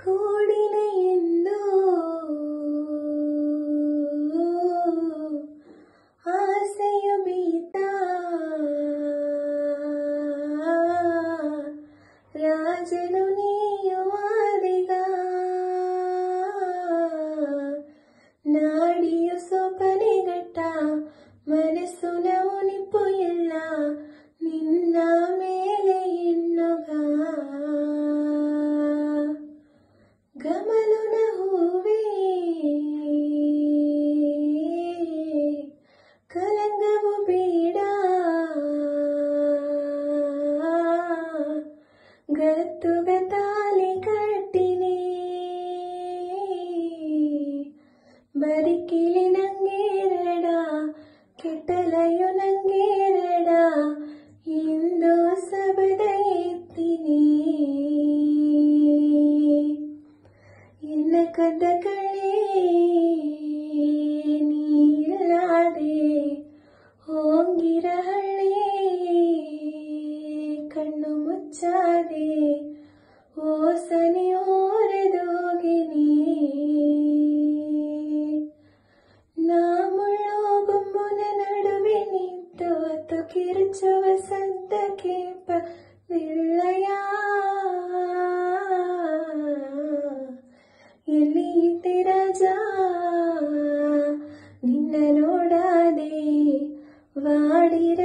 ಕೂಡಿನ ಎಂದು ಆಸೆಯ ಬೀತ ರಾಜನು ನೀಯುವಾದಿಗ ನಾಡಿಯು ಸೊಪನೆಗಟ್ಟ ಮನಸ್ಸು ನವನಿಪ್ಪು ಎಲ್ಲ ನಿನ್ನ ಮೇಲೆ ಎನ್ನುಗ ಗಮಲುನ ಹೂವೇ ಕಲಂಗವು ಬೇಡ ಗತ್ತುಗ ತಾಲಿ ಕಟ್ಟಿನಿ ಬರಿಕಿಲಿ ನಂಗೇರಡ ಕೆಟ್ಟಲಯು ನಂಗೇರಡ ಇಂದು ಸಬದ ಎತ್ತೀನಿ ಎನ್ನ ಕದ್ದ ಕಳೆ ನೀಲಾದೆ ಹೋಗಿರ ಹಳ್ಳಿ ಕಣ್ಣು ಮುಚ್ಚಾದೆ ಓಸನೆ ಓರೆದೋಗಿನಿ ನಾ ಮುಳ್ಳೋ ಬೊಂಬುನ ನಡುವೆ ನಿಂತು ಅತ್ತು ಕಿರುಚುವ ಸದ್ದಕ್ಕೆ ನಿಲ್ಲಯ ಎಲ್ಲಿ ಇದ್ದೆ ರಾಜ ನಿನ್ನ ನೋಡಾದೆ ವಾಡಿರ